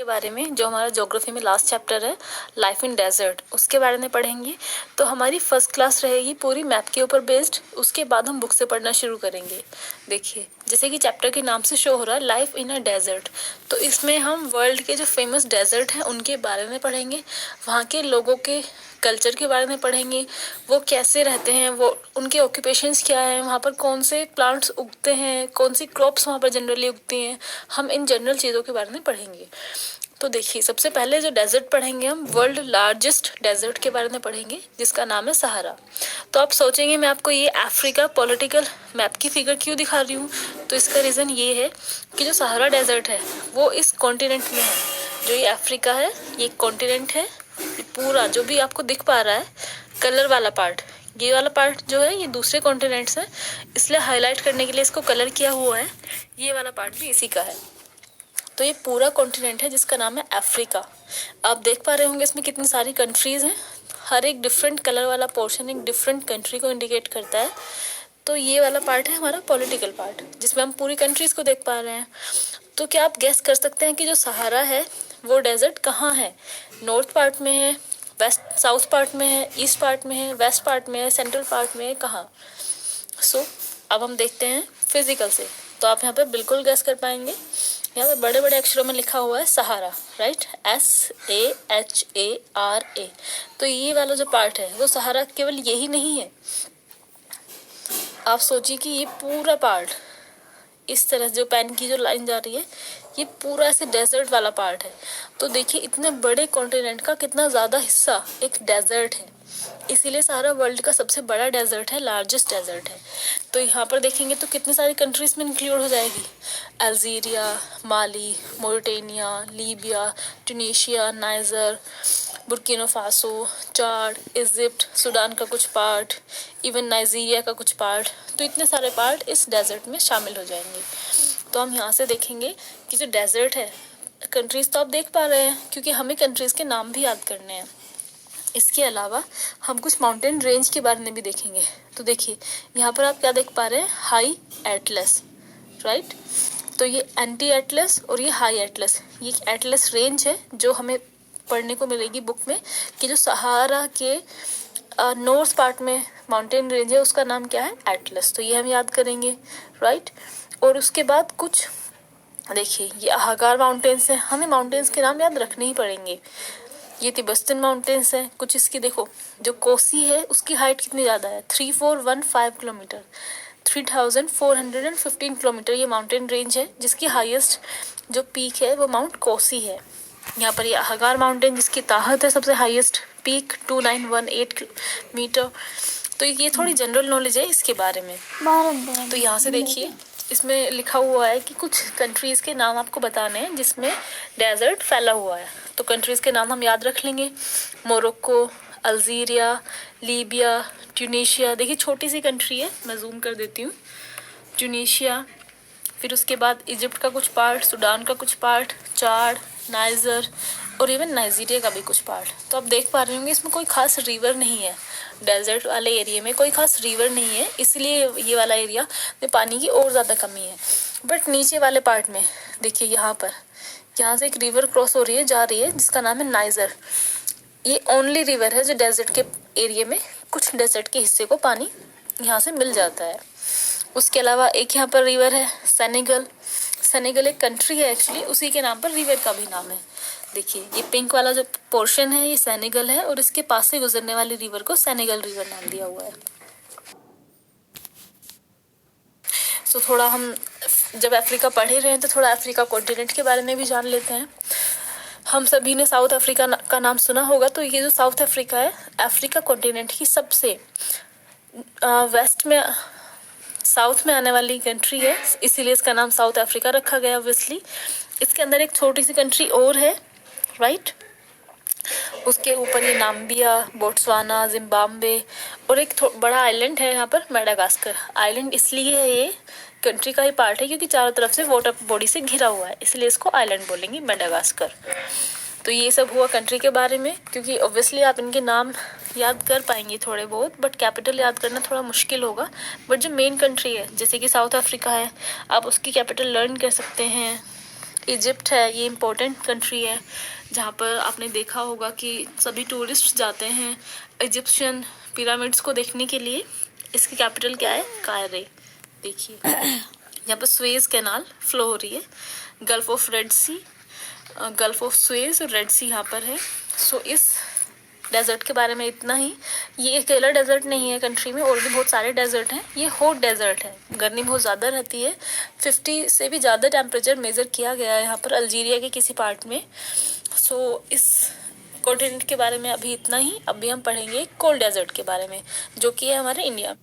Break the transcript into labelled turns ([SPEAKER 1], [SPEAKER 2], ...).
[SPEAKER 1] के बारे में, जो हमारा ज्योग्राफी में लास्ट चैप्टर है लाइफ इन डेजर्ट, उसके बारे में पढ़ेंगे। तो हमारी फर्स्ट क्लास रहेगी पूरी मैप के ऊपर बेस्ड। उसके बाद हम बुक से पढ़ना शुरू करेंगे। देखिए, जैसे कि चैप्टर के नाम से शो हो रहा है लाइफ इन अ डेजर्ट, तो इसमें हम वर्ल्ड के जो फेमस डेजर्ट हैं उनके बारे में पढ़ेंगे, वहाँ के लोगों के कल्चर के बारे में पढ़ेंगे, वो कैसे रहते हैं, वो उनके ऑक्यूपेशंस क्या हैं, वहाँ पर कौन से प्लांट्स उगते हैं, कौन सी क्रॉप्स वहाँ पर जनरली उगती हैं, हम इन जनरल चीज़ों के बारे में पढ़ेंगे। तो देखिए, सबसे पहले जो डेजर्ट पढ़ेंगे हम वर्ल्ड लार्जेस्ट डेजर्ट के बारे में पढ़ेंगे, जिसका नाम है सहारा। तो आप सोचेंगे मैं आपको ये अफ्रीका पॉलिटिकल मैप की फिगर क्यों दिखा रही हूँ, तो इसका रीज़न ये है कि जो सहारा डेजर्ट है वो इस कॉन्टिनेंट में है। जो ये अफ्रीका है ये कॉन्टिनेंट है, पूरा जो भी आपको दिख पा रहा है कलर वाला पार्ट, ये वाला पार्ट जो है ये दूसरे कॉन्टिनेंट्स है, इसलिए हाईलाइट करने के लिए इसको कलर किया हुआ है। ये वाला पार्ट भी इसी का है। तो ये पूरा कॉन्टिनेंट है जिसका नाम है अफ्रीका। आप देख पा रहे होंगे इसमें कितनी सारी कंट्रीज हैं, हर एक डिफरेंट कलर वाला पोर्शन एक डिफरेंट कंट्री को इंडिकेट करता है। तो ये वाला पार्ट है हमारा पॉलिटिकल पार्ट, जिसमें हम पूरी कंट्रीज को देख पा रहे हैं। तो क्या आप गेस कर सकते हैं कि जो सहारा है वो डेजर्ट कहाँ है? नॉर्थ पार्ट में है, वेस्ट साउथ पार्ट में है, ईस्ट पार्ट में है, वेस्ट पार्ट में है, सेंट्रल पार्ट में है, कहाँ? सो अब हम देखते हैं फिजिकल से, तो आप यहाँ पे बिल्कुल गेस कर पाएंगे। यहाँ पे बड़े बड़े अक्षरों में लिखा हुआ है सहारा, राइट, SAHARA। तो ये वाला जो पार्ट है वो सहारा केवल यही नहीं है, आप सोचिए कि ये पूरा पार्ट इस तरह जो पेन की जो लाइन जा रही है ये पूरा ऐसे डेजर्ट वाला पार्ट है। तो देखिए इतने बड़े कॉन्टिनेंट का कितना ज़्यादा हिस्सा एक डेजर्ट है, इसीलिए सारा वर्ल्ड का सबसे बड़ा डेजर्ट है, लार्जेस्ट डेजर्ट है। तो यहाँ पर देखेंगे तो कितनी सारी कंट्रीज में इंक्लूड हो जाएगी, Algeria, Mali, Mauritania, Libya, Tunisia, Niger, Burkina Faso, Chad, Egypt, Sudan का कुछ पार्ट, इवन नाइजीरिया का कुछ पार्ट। तो इतने सारे पार्ट इस डेजर्ट में शामिल हो जाएंगे। तो हम यहाँ से देखेंगे कि जो डेजर्ट है, कंट्रीज तो आप देख पा रहे हैं क्योंकि हमें कंट्रीज के नाम भी याद करने हैं। इसके अलावा हम कुछ माउंटेन रेंज के बारे में भी देखेंगे। तो देखिए यहाँ पर आप क्या देख पा रहे हैं, हाई एटलस, राइट। तो ये एंटी एटलस और ये हाई एटलस, ये एटलस रेंज है जो हमें पढ़ने को मिलेगी बुक में कि जो सहारा के नॉर्थ पार्ट में माउंटेन रेंज है उसका नाम क्या है, एटलस। तो ये हम याद करेंगे, राइट। और उसके बाद कुछ देखिए ये अहागार माउंटेन्स हैं, हमें माउंटेन्स के नाम याद रखने ही पड़ेंगे। ये तिब्बतन माउंटेन्स हैं कुछ, इसकी देखो जो कोसी है उसकी हाइट कितनी ज़्यादा है, 3415 किलोमीटर, 3415 किलोमीटर ये माउंटेन रेंज है, जिसकी हाईएस्ट जो पीक है वो माउंट कोसी है। यहाँ पर ये अहागार माउंटेन जिसकी ताकत है सबसे हाईएस्ट पीक 2918 मीटर। तो ये थोड़ी जनरल नॉलेज है इसके बारे में। तो यहाँ से देखिए इसमें लिखा हुआ है कि कुछ कंट्रीज़ के नाम आपको बताने हैं जिसमें डेजर्ट फैला हुआ है। तो कंट्रीज़ के नाम हम याद रख लेंगे, मोरक्को, अल्जीरिया, लीबिया, ट्यूनीशिया, देखिए छोटी सी कंट्री है, मैं जूम कर देती हूँ, ट्यूनीशिया, फिर उसके बाद इजिप्ट का कुछ पार्ट, सूडान का कुछ पार्ट, चाड, नाइजर और इवन नाइजीरिया का भी कुछ पार्ट। तो आप देख पा रहे होंगे इसमें कोई खास रिवर नहीं है, डेजर्ट वाले एरिया में कोई खास रिवर नहीं है, इसलिए ये वाला एरिया में पानी की और ज़्यादा कमी है। बट नीचे वाले पार्ट में देखिए यहाँ से एक रिवर क्रॉस हो रही है, जा रही है, जिसका नाम है नाइजर। ये ओनली रिवर है जो डेजर्ट के एरिया में कुछ डेजर्ट के हिस्से को पानी यहाँ से मिल जाता है। उसके अलावा एक यहाँ पर रिवर है सेनेगल, सेनेगल एक कंट्री है एक्चुअली, उसी के नाम पर रिवर का भी नाम है। देखिए ये पिंक वाला जो पोर्शन है ये सेनेगल है और इसके पास से गुजरने वाली रिवर को सेनेगल रिवर नाम दिया हुआ है। तो थोड़ा हम जब अफ्रीका पढ़ ही रहे हैं तो थोड़ा अफ्रीका कॉन्टिनेंट के बारे में भी जान लेते हैं। हम सभी ने साउथ अफ्रीका का नाम सुना होगा, तो ये जो साउथ अफ्रीका है अफ्रीका कॉन्टिनेंट की सबसे वेस्ट में साउथ में आने वाली कंट्री है, इसीलिए इसका नाम साउथ अफ्रीका रखा गया ऑब्वियसली। इसके अंदर एक छोटी सी कंट्री और है, राइट, उसके ऊपर ये नाम्बिया, बोट्सवाना, जिम्बाब्वे और एक बड़ा आइलैंड है यहाँ पर मेडागास्कर। आइलैंड इसलिए है, ये कंट्री का ही पार्ट है क्योंकि चारों तरफ से वाटर बॉडी से घिरा हुआ है, इसलिए इसको आइलैंड बोलेंगे, मेडागास्कर। तो ये सब हुआ कंट्री के बारे में, क्योंकि ऑब्वियसली आप इनके नाम याद कर पाएंगे थोड़े बहुत, बट कैपिटल याद करना थोड़ा मुश्किल होगा। बट जो मेन कंट्री है जैसे कि साउथ अफ्रीका है, आप उसकी कैपिटल लर्न कर सकते हैं, इजिप्ट है, ये इम्पोर्टेंट कंट्री है जहाँ पर आपने देखा होगा कि सभी टूरिस्ट जाते हैं इजिप्शियन पिरामिड्स को देखने के लिए। इसकी कैपिटल क्या है? कायरे। देखिए यहाँ पर स्वेज कैनाल फ्लो हो रही है, Gulf of Red Sea, Gulf of Suez और रेड सी यहाँ पर है। सो इस डेजर्ट के बारे में इतना ही। ये अकेला डेजर्ट नहीं है कंट्री में, और भी बहुत सारे डेजर्ट हैं। ये हॉट डेजर्ट है, गर्मी बहुत ज़्यादा रहती है, 50 से भी ज़्यादा टेम्परेचर मेज़र किया गया है यहाँ पर अल्जीरिया के किसी पार्ट में। सो इस कॉन्टिनेंट के बारे में अभी इतना ही। अभी हम पढ़ेंगे कोल्ड डेजर्ट के बारे में, जो कि है हमारे इंडिया।